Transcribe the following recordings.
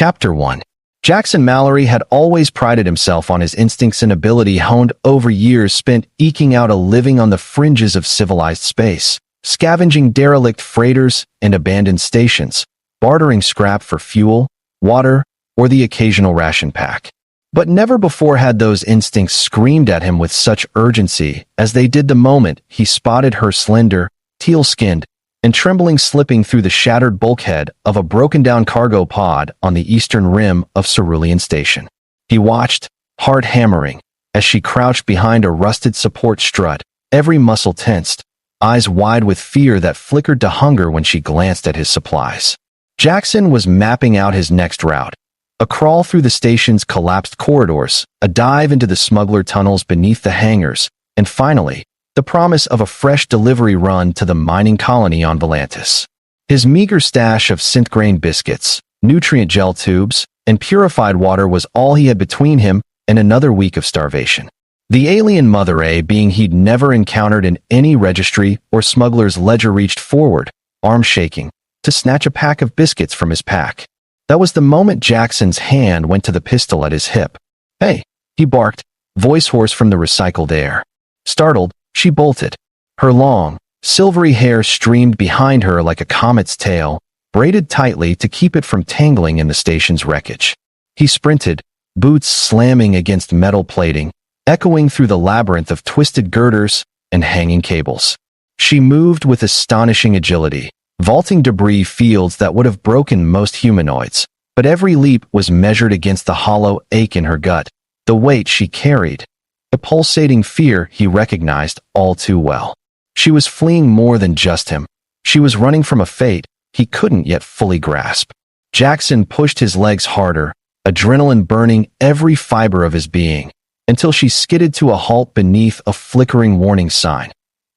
Chapter 1. Jackson Mallory had always prided himself on his instincts and ability honed over years spent eking out a living on the fringes of civilized space, scavenging derelict freighters and abandoned stations, bartering scrap for fuel, water, or the occasional ration pack. But never before had those instincts screamed at him with such urgency as they did the moment he spotted her slender, teal-skinned, and trembling slipping through the shattered bulkhead of a broken-down cargo pod on the eastern rim of Ceruan Station. He watched, heart hammering, as she crouched behind a rusted support strut, every muscle tensed, eyes wide with fear that flickered to hunger when she glanced at his supplies. Jackson was mapping out his next route: a crawl through the station's collapsed corridors, a dive into the smuggler tunnels beneath the hangars, and finally, the promise of a fresh delivery run to the mining colony on Volantis. His meager stash of synth-grain biscuits, nutrient gel tubes, and purified water was all he had between him and another week of starvation. The alien Mother A being he'd never encountered in any registry or smuggler's ledger reached forward, arm shaking, to snatch a pack of biscuits from his pack. That was the moment Jackson's hand went to the pistol at his hip. "Hey," he barked, voice hoarse from the recycled air. Startled, she bolted. Her long, silvery hair streamed behind her like a comet's tail, braided tightly to keep it from tangling in the station's wreckage. He sprinted, boots slamming against metal plating, echoing through the labyrinth of twisted girders and hanging cables. She moved with astonishing agility, vaulting debris fields that would have broken most humanoids, but every leap was measured against the hollow ache in her gut, the weight she carried. The pulsating fear he recognized all too well. She was fleeing more than just him. She was running from a fate he couldn't yet fully grasp. Jackson pushed his legs harder, adrenaline burning every fiber of his being, until she skidded to a halt beneath a flickering warning sign.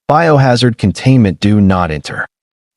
Biohazard containment, do not enter.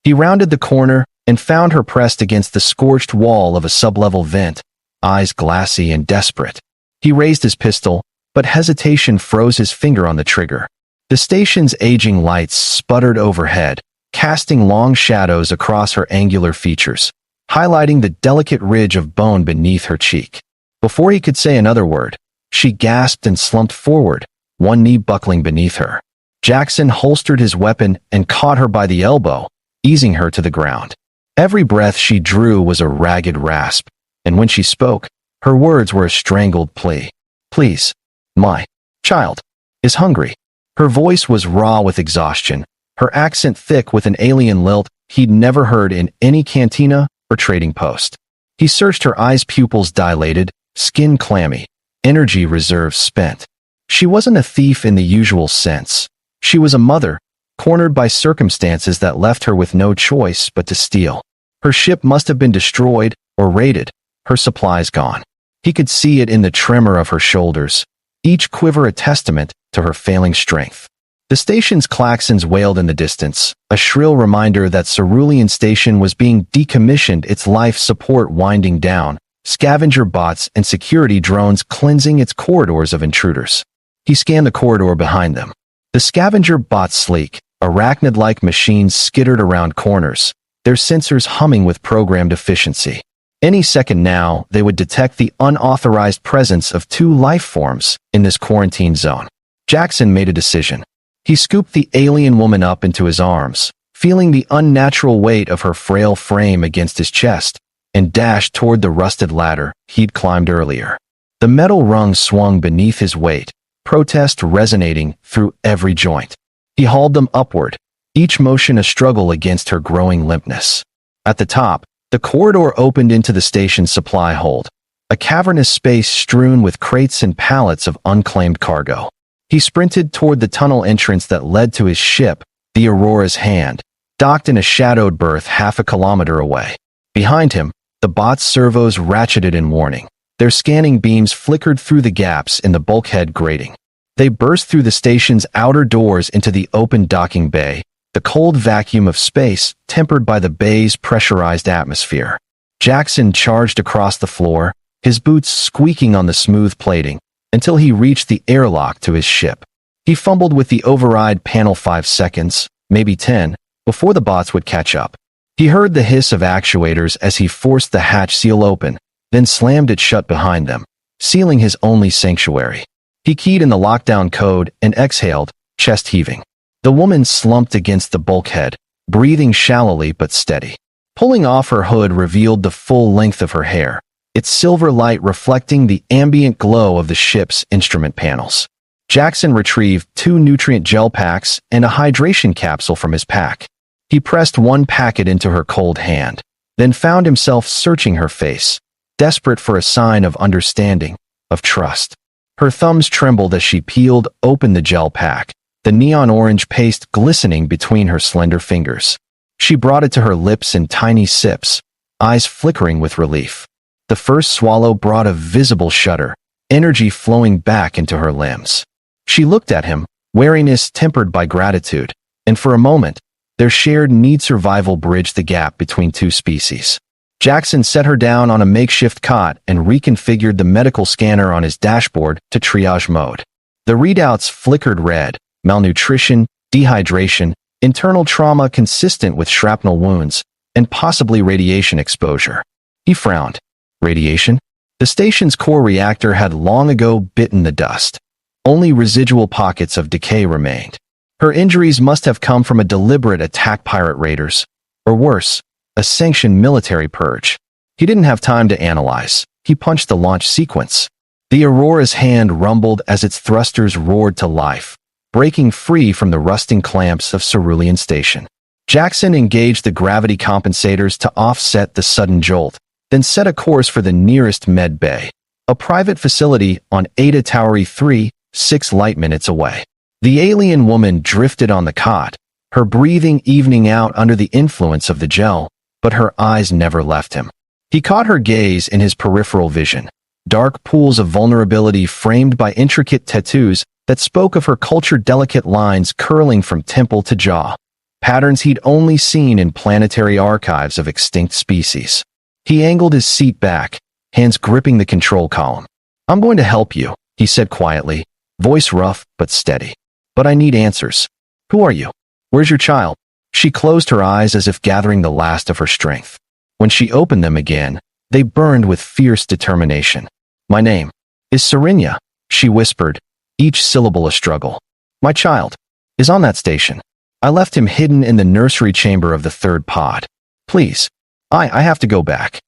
He rounded the corner and found her pressed against the scorched wall of a sublevel vent, eyes glassy and desperate. He raised his pistol, but hesitation froze his finger on the trigger. The station's aging lights sputtered overhead, casting long shadows across her angular features, highlighting the delicate ridge of bone beneath her cheek. Before he could say another word, she gasped and slumped forward, one knee buckling beneath her. Jackson holstered his weapon and caught her by the elbow, easing her to the ground. Every breath she drew was a ragged rasp, and when she spoke, her words were a strangled plea. "Please. My child is hungry." Her voice was raw with exhaustion, her accent thick with an alien lilt he'd never heard in any cantina or trading post. He searched her eyes, pupils dilated, skin clammy, energy reserves spent. She wasn't a thief in the usual sense. She was a mother, cornered by circumstances that left her with no choice but to steal. Her ship must have been destroyed or raided, her supplies gone. He could see it in the tremor of her shoulders, each quiver a testament to her failing strength. The station's klaxons wailed in the distance, a shrill reminder that Ceruan Station was being decommissioned, its life support winding down, scavenger bots and security drones cleansing its corridors of intruders. He scanned the corridor behind them. The scavenger bots, sleek, arachnid-like machines, skittered around corners, their sensors humming with programmed efficiency. Any second now, they would detect the unauthorized presence of two life forms in this quarantine zone. Jackson made a decision. He scooped the alien woman up into his arms, feeling the unnatural weight of her frail frame against his chest, and dashed toward the rusted ladder he'd climbed earlier. The metal rung swung beneath his weight, protest resonating through every joint. He hauled them upward, each motion a struggle against her growing limpness. At the top, the corridor opened into the station's supply hold, a cavernous space strewn with crates and pallets of unclaimed cargo. He sprinted toward the tunnel entrance that led to his ship, the Aurora's Hand, docked in a shadowed berth half a kilometer away. Behind him, the bot's servos ratcheted in warning. Their scanning beams flickered through the gaps in the bulkhead grating. They burst through the station's outer doors into the open docking bay, the cold vacuum of space tempered by the bay's pressurized atmosphere. Jackson charged across the floor, his boots squeaking on the smooth plating, until he reached the airlock to his ship. He fumbled with the override panel 5 seconds, maybe 10, before the bots would catch up. He heard the hiss of actuators as he forced the hatch seal open, then slammed it shut behind them, sealing his only sanctuary. He keyed in the lockdown code and exhaled, chest heaving. The woman slumped against the bulkhead, breathing shallowly but steady. Pulling off her hood revealed the full length of her hair, its silver light reflecting the ambient glow of the ship's instrument panels. Jackson retrieved 2 nutrient gel packs and a hydration capsule from his pack. He pressed one packet into her cold hand, then found himself searching her face, desperate for a sign of understanding, of trust. Her thumbs trembled as she peeled open the gel pack, the neon orange paste glistening between her slender fingers. She brought it to her lips in tiny sips, eyes flickering with relief. The first swallow brought a visible shudder, energy flowing back into her limbs. She looked at him, wariness tempered by gratitude, and for a moment, their shared need survival bridged the gap between two species. Jackson set her down on a makeshift cot and reconfigured the medical scanner on his dashboard to triage mode. The readouts flickered red: malnutrition, dehydration, internal trauma consistent with shrapnel wounds, and possibly radiation exposure. He frowned. Radiation? The station's core reactor had long ago bitten the dust. Only residual pockets of decay remained. Her injuries must have come from a deliberate attack pirate raiders, or worse, a sanctioned military purge. He didn't have time to analyze. He punched the launch sequence. The Aurora's hand rumbled as its thrusters roared to life, breaking free from the rusting clamps of Ceruan Station. Jackson engaged the gravity compensators to offset the sudden jolt, then set a course for the nearest med bay, a private facility on Eta Tauri 3, 6 light minutes away. The alien woman drifted on the cot, her breathing evening out under the influence of the gel, but her eyes never left him. He caught her gaze in his peripheral vision, dark pools of vulnerability framed by intricate tattoos that spoke of her culture-delicate lines curling from temple to jaw, patterns he'd only seen in planetary archives of extinct species. He angled his seat back, hands gripping the control column. "I'm going to help you," he said quietly, voice rough but steady. "But I need answers. Who are you? Where's your child?" She closed her eyes as if gathering the last of her strength. When she opened them again, they burned with fierce determination. "My name is Serenia," she whispered, each syllable a struggle. "My child is on that station. I left him hidden in the nursery chamber of the 3rd pod. Please, I have to go back."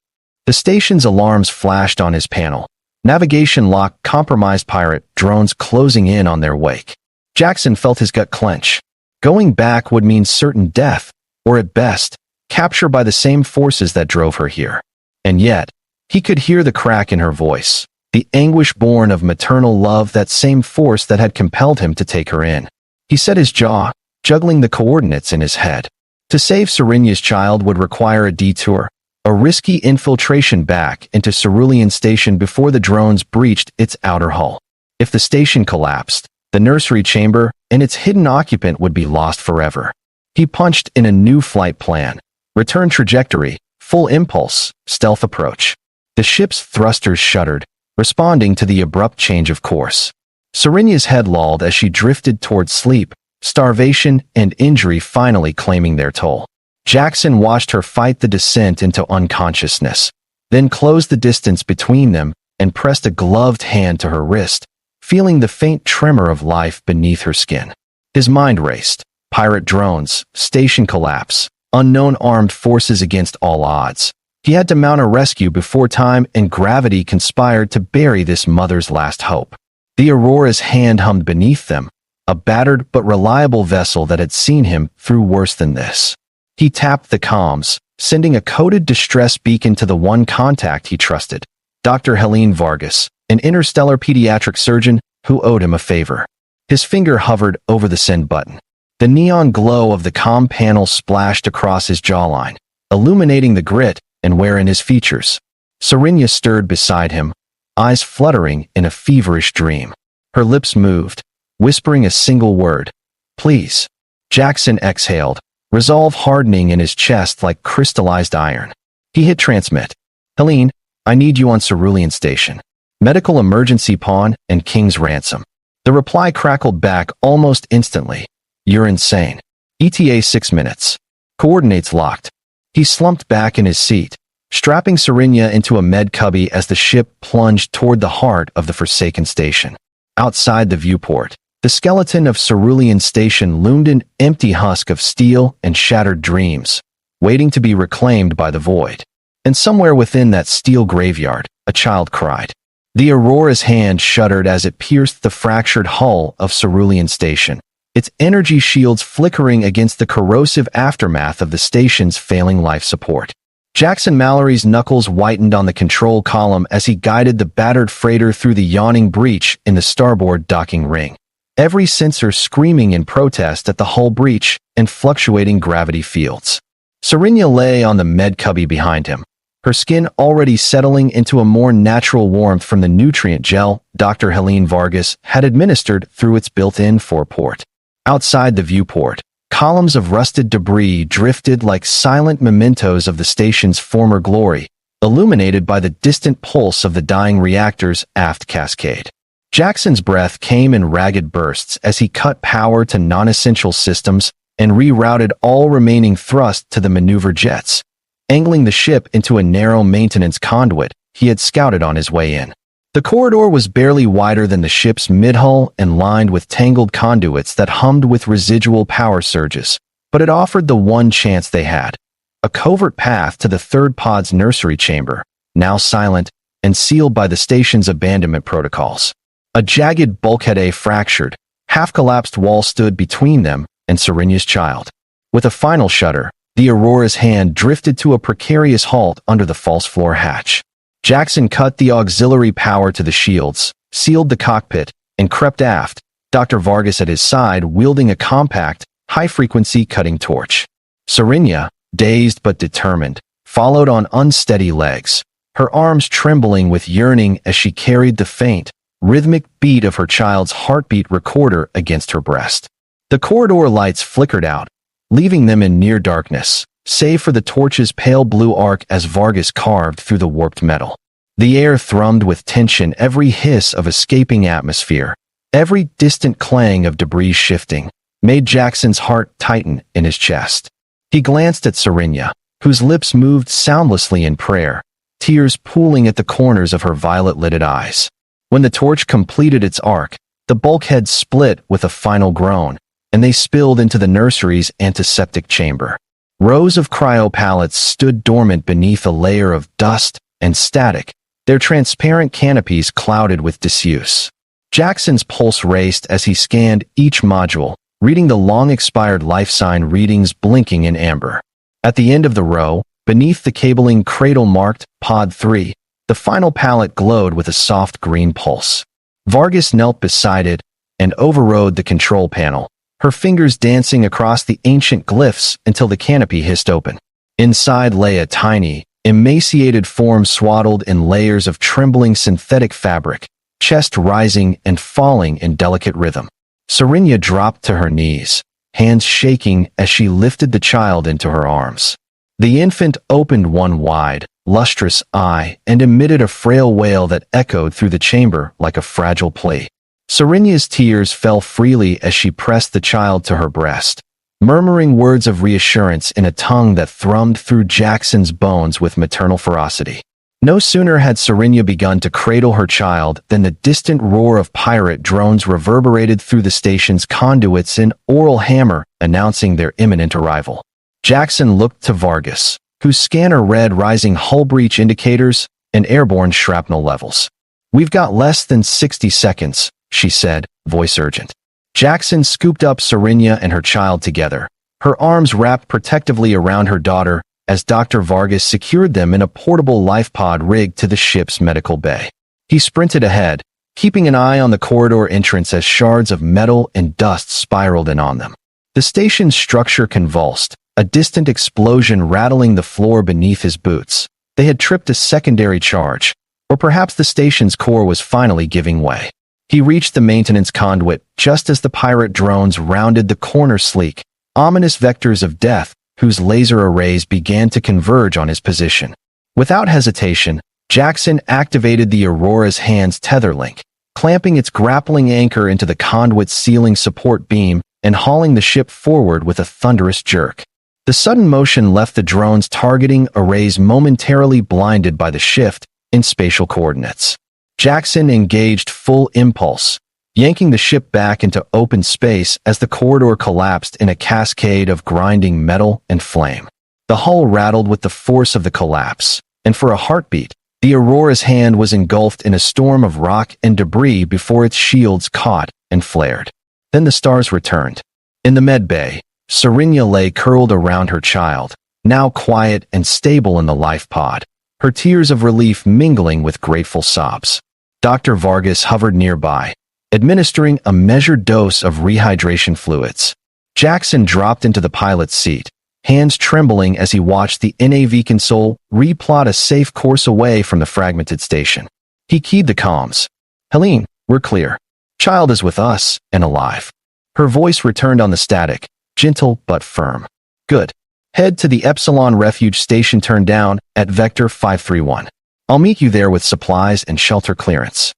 The station's alarms flashed on his panel. Navigation lock, compromised pirate drones closing in on their wake. Jackson felt his gut clench. Going back would mean certain death, or at best, capture by the same forces that drove her here. And yet, he could hear the crack in her voice, the anguish born of maternal love, that same force that had compelled him to take her in. He set his jaw, juggling the coordinates in his head. To save Serenia's child would require a detour, a risky infiltration back into Ceruan Station before the drones breached its outer hull. If the station collapsed, the nursery chamber and its hidden occupant would be lost forever. He punched in a new flight plan: return trajectory, full impulse, stealth approach. The ship's thrusters shuddered, responding to the abrupt change of course. Serenia's head lolled as she drifted toward sleep, starvation and injury finally claiming their toll. Jackson watched her fight the descent into unconsciousness, then closed the distance between them and pressed a gloved hand to her wrist, feeling the faint tremor of life beneath her skin. His mind raced. Pirate drones, station collapse, unknown armed forces against all odds. He had to mount a rescue before time and gravity conspired to bury this mother's last hope. The Aurora's hand hummed beneath them, a battered but reliable vessel that had seen him through worse than this. He tapped the comms, sending a coded distress beacon to the one contact he trusted, Dr. Helene Vargas, an interstellar pediatric surgeon who owed him a favor. His finger hovered over the send button. The neon glow of the comm panel splashed across his jawline, illuminating the grit and wear in his features. Serenia stirred beside him, eyes fluttering in a feverish dream. Her lips moved, whispering a single word: "Please." Jackson exhaled, resolve hardening in his chest like crystallized iron. He hit transmit. "Helene, I need you on Ceruan Station. Medical emergency pawn and King's ransom." The reply crackled back almost instantly. "You're insane. ETA 6 minutes. Coordinates locked." He slumped back in his seat, strapping Serenia into a med cubby as the ship plunged toward the heart of the Forsaken Station. Outside the viewport, the skeleton of Cerulean Station loomed an empty husk of steel and shattered dreams, waiting to be reclaimed by the void. And somewhere within that steel graveyard, a child cried. The Aurora's hand shuddered as it pierced the fractured hull of Cerulean Station, its energy shields flickering against the corrosive aftermath of the station's failing life support. Jackson Mallory's knuckles whitened on the control column as he guided the battered freighter through the yawning breach in the starboard docking ring, every sensor screaming in protest at the hull breach and fluctuating gravity fields. Serenia lay on the med cubby behind him, her skin already settling into a more natural warmth from the nutrient gel Dr. Helene Vargas had administered through its built-in foreport. Outside the viewport, columns of rusted debris drifted like silent mementos of the station's former glory, illuminated by the distant pulse of the dying reactor's aft cascade. Jackson's breath came in ragged bursts as he cut power to non-essential systems and rerouted all remaining thrust to the maneuver jets, angling the ship into a narrow maintenance conduit he had scouted on his way in. The corridor was barely wider than the ship's mid-hull and lined with tangled conduits that hummed with residual power surges, but it offered the one chance they had: a covert path to the third pod's nursery chamber, now silent and sealed by the station's abandonment protocols. A jagged bulkhead fractured, half-collapsed wall stood between them and Serenia's child. With a final shudder, the Aurora's hand drifted to a precarious halt under the false floor hatch. Jackson cut the auxiliary power to the shields, sealed the cockpit, and crept aft, Dr. Vargas at his side wielding a compact, high-frequency cutting torch. Serenia, dazed but determined, followed on unsteady legs, her arms trembling with yearning as she carried the faint, rhythmic beat of her child's heartbeat recorder against her breast. The corridor lights flickered out, leaving them in near darkness, save for the torch's pale blue arc as Vargas carved through the warped metal. The air thrummed with tension, every hiss of escaping atmosphere, every distant clang of debris shifting, made Jackson's heart tighten in his chest. He glanced at Serenia, whose lips moved soundlessly in prayer, tears pooling at the corners of her violet-lidded eyes. When the torch completed its arc, the bulkhead split with a final groan, and they spilled into the nursery's antiseptic chamber. Rows of cryopallets stood dormant beneath a layer of dust and static, their transparent canopies clouded with disuse. Jackson's pulse raced as he scanned each module, reading the long-expired life sign readings blinking in amber. At the end of the row, beneath the cabling cradle marked Pod 3, the final pallet glowed with a soft green pulse. Vargas knelt beside it and overrode the control panel, her fingers dancing across the ancient glyphs until the canopy hissed open. Inside lay a tiny, emaciated form swaddled in layers of trembling synthetic fabric, chest rising and falling in delicate rhythm. Serenia dropped to her knees, hands shaking as she lifted the child into her arms. The infant opened one wide, lustrous eye and emitted a frail wail that echoed through the chamber like a fragile plea. Serenia's tears fell freely as she pressed the child to her breast, murmuring words of reassurance in a tongue that thrummed through Jackson's bones with maternal ferocity. No sooner had Serenia begun to cradle her child than the distant roar of pirate drones reverberated through the station's conduits, an oral hammer announcing their imminent arrival. Jackson looked to Vargas, whose scanner read rising hull breach indicators and airborne shrapnel levels. "We've got less than 60 seconds, she said, voice urgent. Jackson scooped up Serenia and her child together, her arms wrapped protectively around her daughter as Dr. Vargas secured them in a portable life pod rigged to the ship's medical bay. He sprinted ahead, keeping an eye on the corridor entrance as shards of metal and dust spiraled in on them. The station's structure convulsed, a distant explosion rattling the floor beneath his boots. They had tripped a secondary charge, or perhaps the station's core was finally giving way. He reached the maintenance conduit just as the pirate drones rounded the corner, sleek, ominous vectors of death whose laser arrays began to converge on his position. Without hesitation, Jackson activated the Aurora's hand's tether link, clamping its grappling anchor into the conduit's ceiling support beam and hauling the ship forward with a thunderous jerk. The sudden motion left the drone's targeting arrays momentarily blinded by the shift in spatial coordinates. Jackson engaged full impulse, yanking the ship back into open space as the corridor collapsed in a cascade of grinding metal and flame. The hull rattled with the force of the collapse, and for a heartbeat, the Aurora's hand was engulfed in a storm of rock and debris before its shields caught and flared. Then the stars returned. In the med bay, Serenia lay curled around her child, now quiet and stable in the life pod, her tears of relief mingling with grateful sobs. Dr. Vargas hovered nearby, administering a measured dose of rehydration fluids. Jackson dropped into the pilot's seat, hands trembling as he watched the NAV console replot a safe course away from the fragmented station. He keyed the comms. "Helene, we're clear. Child is with us and alive." Her voice returned on the static, gentle but firm. "Good. Head to the Epsilon refuge station turned down at Vector 531. I'll meet you there with supplies and shelter clearance."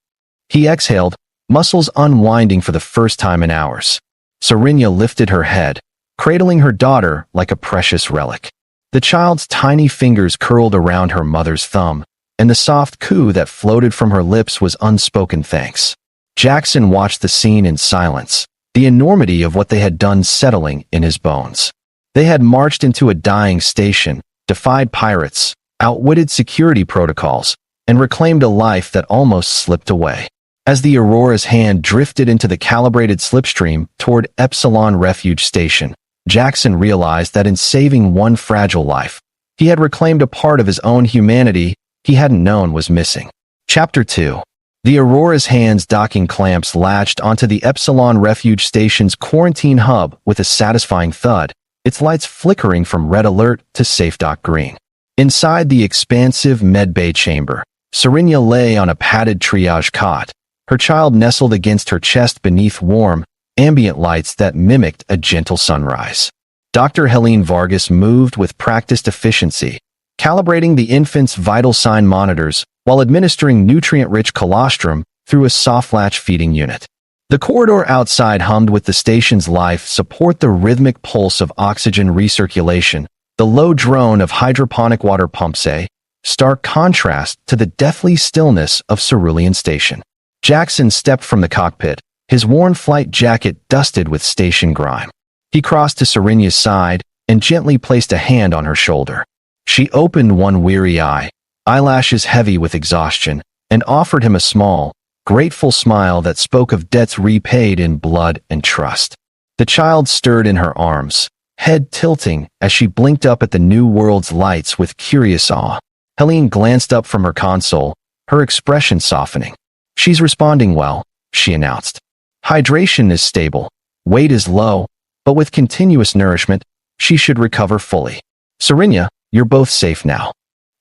He exhaled, muscles unwinding for the first time in hours. Serenia lifted her head, cradling her daughter like a precious relic. The child's tiny fingers curled around her mother's thumb, and the soft coo that floated from her lips was unspoken thanks. Jackson watched the scene in silence, the enormity of what they had done settling in his bones. They had marched into a dying station, defied pirates, outwitted security protocols, and reclaimed a life that almost slipped away. As the Aurora's hand drifted into the calibrated slipstream toward Epsilon Refuge Station, Jackson realized that in saving one fragile life, he had reclaimed a part of his own humanity he hadn't known was missing. Chapter 2. The Aurora's hand's docking clamps latched onto the Epsilon Refuge Station's quarantine hub with a satisfying thud, its lights flickering from red alert to safe dock green. Inside the expansive medbay chamber, Serenia lay on a padded triage cot, her child nestled against her chest beneath warm, ambient lights that mimicked a gentle sunrise. Dr. Helene Vargas moved with practiced efficiency, calibrating the infant's vital sign monitors while administering nutrient-rich colostrum through a soft-latch feeding unit. The corridor outside hummed with the station's life support, the rhythmic pulse of oxygen recirculation, the low drone of hydroponic water pumps, a stark contrast to the deathly stillness of Ceruan Station. Jackson stepped from the cockpit, his worn flight jacket dusted with station grime. He crossed to Serenia's side and gently placed a hand on her shoulder. She opened one weary eye, eyelashes heavy with exhaustion, and offered him a small, grateful smile that spoke of debts repaid in blood and trust. The child stirred in her arms, head tilting as she blinked up at the new world's lights with curious awe. Helene glanced up from her console, her expression softening. "She's responding well," she announced. "Hydration is stable, weight is low, but with continuous nourishment, she should recover fully. Serenia, you're both safe now."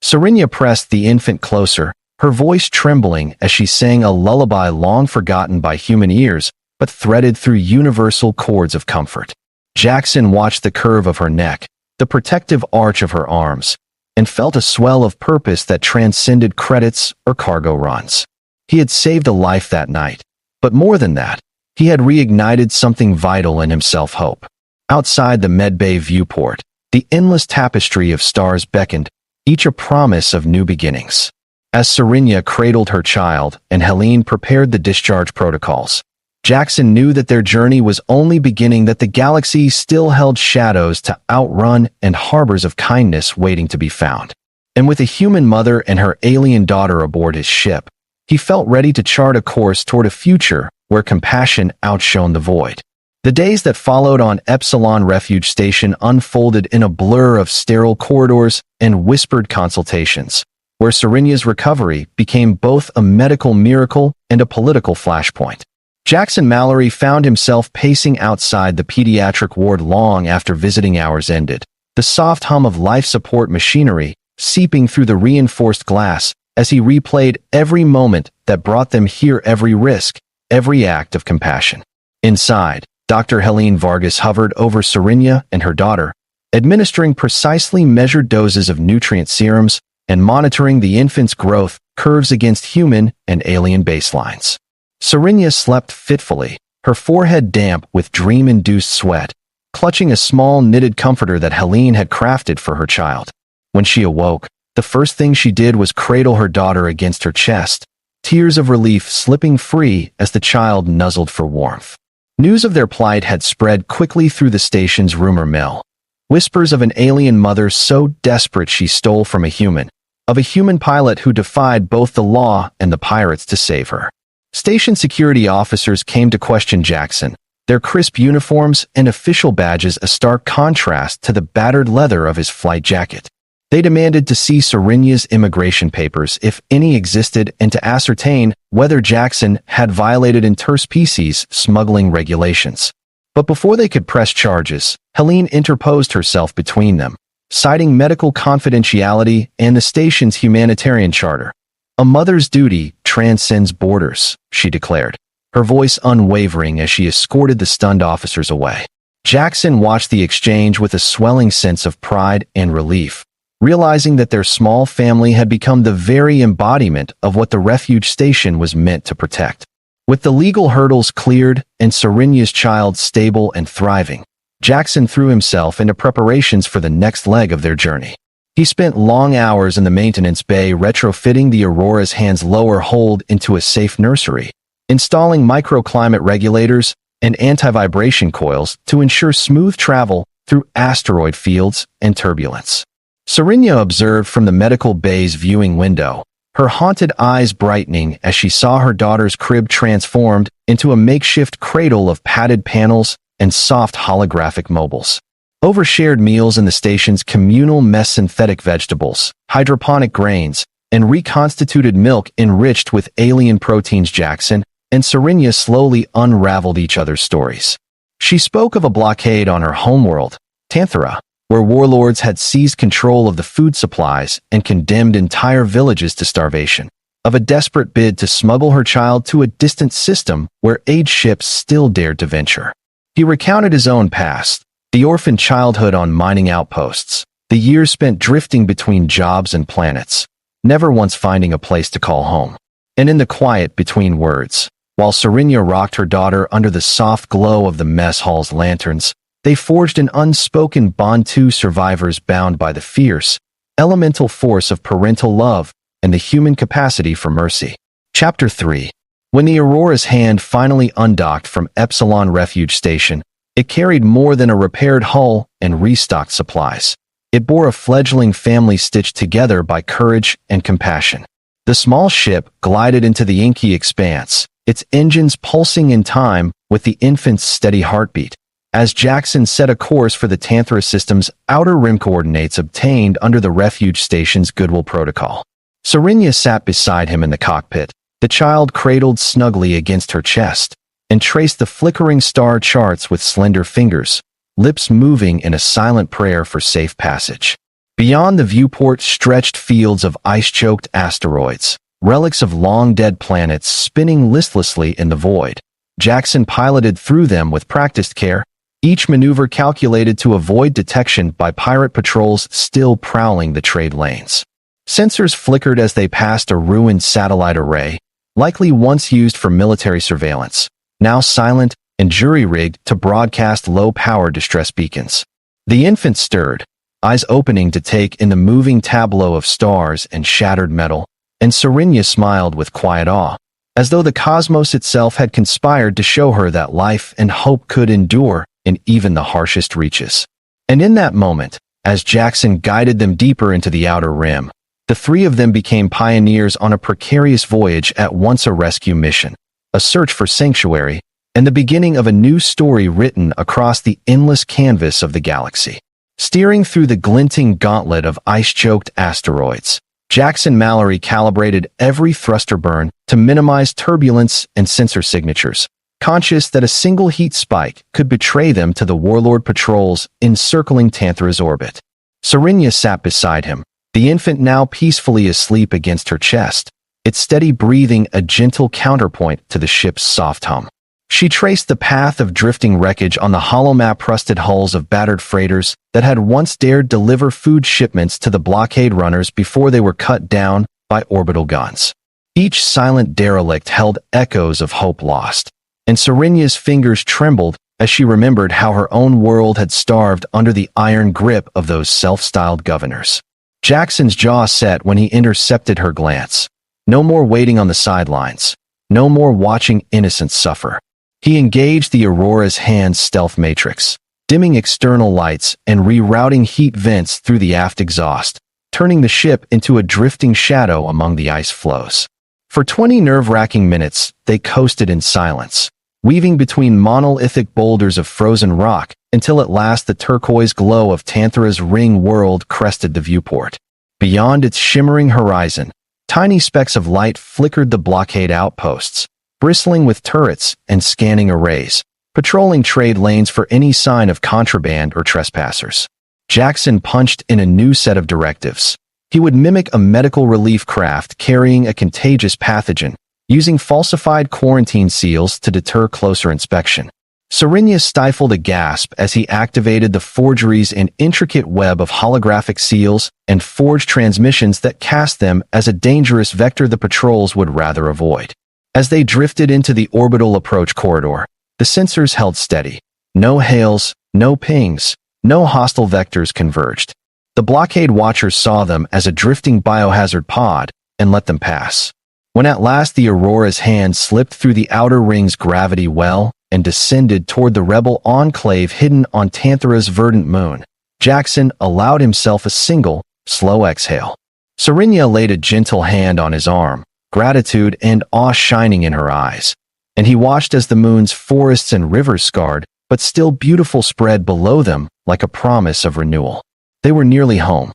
Serenia pressed the infant closer, her voice trembling as she sang a lullaby long forgotten by human ears, but threaded through universal chords of comfort. Jackson watched the curve of her neck, the protective arch of her arms, and felt a swell of purpose that transcended credits or cargo runs. He had saved a life that night, but more than that, he had reignited something vital in himself, hope. Outside the medbay viewport, the endless tapestry of stars beckoned, each a promise of new beginnings. As Serenia cradled her child and Helene prepared the discharge protocols, Jackson knew that their journey was only beginning, that the galaxy still held shadows to outrun and harbors of kindness waiting to be found. And with a human mother and her alien daughter aboard his ship, he felt ready to chart a course toward a future where compassion outshone the void. The days that followed on Epsilon Refuge Station unfolded in a blur of sterile corridors and whispered consultations, where Serenia's recovery became both a medical miracle and a political flashpoint. Jackson Mallory found himself pacing outside the pediatric ward long after visiting hours ended, the soft hum of life support machinery seeping through the reinforced glass as he replayed every moment that brought them here, every risk, every act of compassion. Inside, Dr. Helene Vargas hovered over Serenia and her daughter, administering precisely measured doses of nutrient serums and monitoring the infant's growth curves against human and alien baselines. Serenia slept fitfully, her forehead damp with dream-induced sweat, clutching a small knitted comforter that Helene had crafted for her child. When she awoke, the first thing she did was cradle her daughter against her chest, tears of relief slipping free as the child nuzzled for warmth. News of their plight had spread quickly through the station's rumor mill. Whispers of an alien mother so desperate she stole from a human, of a human pilot who defied both the law and the pirates to save her. Station security officers came to question Jackson, their crisp uniforms and official badges a stark contrast to the battered leather of his flight jacket. They demanded to see Serenia's immigration papers, if any existed, and to ascertain whether Jackson had violated interspecies smuggling regulations. But before they could press charges, Helene interposed herself between them, citing medical confidentiality and the station's humanitarian charter. "A mother's duty transcends borders," she declared, her voice unwavering as she escorted the stunned officers away. Jackson watched the exchange with a swelling sense of pride and relief, realizing that their small family had become the very embodiment of what the refuge station was meant to protect. With the legal hurdles cleared and Serenia's child stable and thriving, Jackson threw himself into preparations for the next leg of their journey. He spent long hours in the maintenance bay retrofitting the Aurora's hands lower hold into a safe nursery, installing microclimate regulators and anti-vibration coils to ensure smooth travel through asteroid fields and turbulence. Serenia observed from the medical bay's viewing window, her haunted eyes brightening as she saw her daughter's crib transformed into a makeshift cradle of padded panels and soft holographic mobiles. Over shared meals in the station's communal mess, synthetic vegetables, hydroponic grains, and reconstituted milk enriched with alien proteins, Jackson and Serenia slowly unraveled each other's stories. She spoke of a blockade on her homeworld, Tanthra, where warlords had seized control of the food supplies and condemned entire villages to starvation, of a desperate bid to smuggle her child to a distant system where aid ships still dared to venture. He recounted his own past, the orphan childhood on mining outposts, the years spent drifting between jobs and planets, never once finding a place to call home. And in the quiet between words, while Serenia rocked her daughter under the soft glow of the mess hall's lanterns, they forged an unspoken bond, two survivors bound by the fierce, elemental force of parental love and the human capacity for mercy. Chapter 3. When the Aurora's hand finally undocked from Epsilon Refuge Station, it carried more than a repaired hull and restocked supplies. It bore a fledgling family stitched together by courage and compassion. The small ship glided into the inky expanse, its engines pulsing in time with the infant's steady heartbeat, as Jackson set a course for the Tanthra system's outer rim, coordinates obtained under the refuge station's Goodwill Protocol. Serenia sat beside him in the cockpit, the child cradled snugly against her chest, and traced the flickering star charts with slender fingers, lips moving in a silent prayer for safe passage. Beyond the viewport stretched fields of ice-choked asteroids, relics of long-dead planets spinning listlessly in the void. Jackson piloted through them with practiced care, each maneuver calculated to avoid detection by pirate patrols still prowling the trade lanes. Sensors flickered as they passed a ruined satellite array, likely once used for military surveillance, now silent and jury-rigged to broadcast low-power distress beacons. The infant stirred, eyes opening to take in the moving tableau of stars and shattered metal, and Serenia smiled with quiet awe, as though the cosmos itself had conspired to show her that life and hope could endure in even the harshest reaches. And in that moment, as Jackson guided them deeper into the outer rim, the three of them became pioneers on a precarious voyage, at once a rescue mission, a search for sanctuary, and the beginning of a new story written across the endless canvas of the galaxy. Steering through the glinting gauntlet of ice-choked asteroids, Jackson Mallory calibrated every thruster burn to minimize turbulence and sensor signatures, conscious that a single heat spike could betray them to the warlord patrols encircling Tanthra's orbit. Serenia sat beside him, the infant now peacefully asleep against her chest, its steady breathing a gentle counterpoint to the ship's soft hum. She traced the path of drifting wreckage on the holomap-rusted hulls of battered freighters that had once dared deliver food shipments to the blockade runners before they were cut down by orbital guns. Each silent derelict held echoes of hope lost, and Serenia's fingers trembled as she remembered how her own world had starved under the iron grip of those self-styled governors. Jackson's jaw set when he intercepted her glance. No more waiting on the sidelines. No more watching innocents suffer. He engaged the Aurora's hand's stealth matrix, dimming external lights and rerouting heat vents through the aft exhaust, turning the ship into a drifting shadow among the ice floes. For 20 nerve-wracking minutes, they coasted in silence, weaving between monolithic boulders of frozen rock until at last the turquoise glow of Tanthra's ring world crested the viewport. Beyond its shimmering horizon, tiny specks of light flickered the blockade outposts, bristling with turrets and scanning arrays, patrolling trade lanes for any sign of contraband or trespassers. Jackson punched in a new set of directives. He would mimic a medical relief craft carrying a contagious pathogen, using falsified quarantine seals to deter closer inspection. Ceruan stifled a gasp as he activated the forgeries and intricate web of holographic seals and forged transmissions that cast them as a dangerous vector the patrols would rather avoid. As they drifted into the orbital approach corridor, the sensors held steady. No hails, no pings, no hostile vectors converged. The blockade watchers saw them as a drifting biohazard pod and let them pass. When at last the Aurora's hand slipped through the outer ring's gravity well and descended toward the rebel enclave hidden on Tanthra's verdant moon, Jackson allowed himself a single, slow exhale. Ceruan laid a gentle hand on his arm, gratitude and awe shining in her eyes, and he watched as the moon's forests and rivers scarred, but still beautiful spread below them like a promise of renewal. They were nearly home.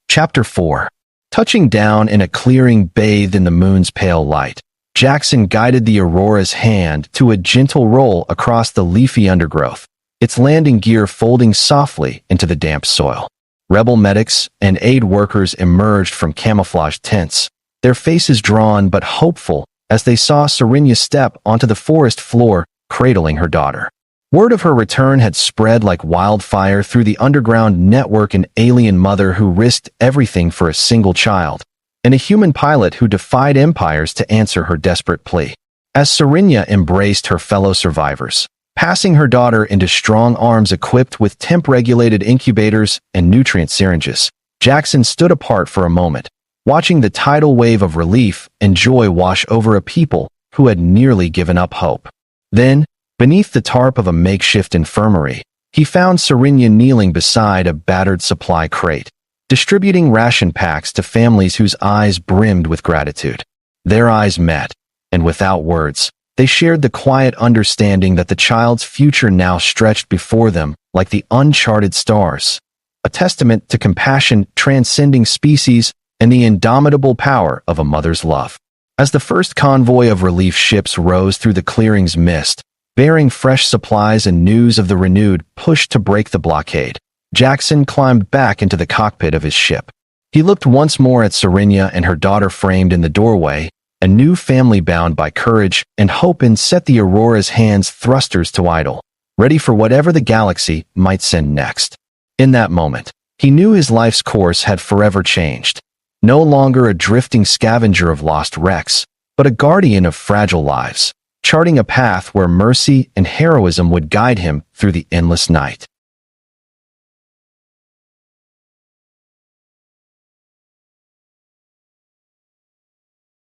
Chapter 4. Touching down in a clearing bathed in the moon's pale light, Jackson guided the Aurora's hand to a gentle roll across the leafy undergrowth, its landing gear folding softly into the damp soil. Rebel medics and aid workers emerged from camouflaged tents, their faces drawn but hopeful as they saw Ceruan step onto the forest floor, cradling her daughter. Word of her return had spread like wildfire through the underground network, an alien mother who risked everything for a single child, and a human pilot who defied empires to answer her desperate plea. As Ceruan embraced her fellow survivors, passing her daughter into strong arms equipped with temp-regulated incubators and nutrient syringes, Jackson stood apart for a moment, watching the tidal wave of relief and joy wash over a people who had nearly given up hope. Then, beneath the tarp of a makeshift infirmary, he found Ceruan kneeling beside a battered supply crate, distributing ration packs to families whose eyes brimmed with gratitude. Their eyes met, and without words, they shared the quiet understanding that the child's future now stretched before them like the uncharted stars, a testament to compassion transcending species and the indomitable power of a mother's love. As the first convoy of relief ships rose through the clearing's mist, bearing fresh supplies and news of the renewed push to break the blockade, Jackson climbed back into the cockpit of his ship. He looked once more at Ceruan and her daughter framed in the doorway, a new family bound by courage and hope, and set the Aurora's hand's thrusters to idle, ready for whatever the galaxy might send next. In that moment, he knew his life's course had forever changed. No longer a drifting scavenger of lost wrecks, but a guardian of fragile lives, charting a path where mercy and heroism would guide him through the endless night.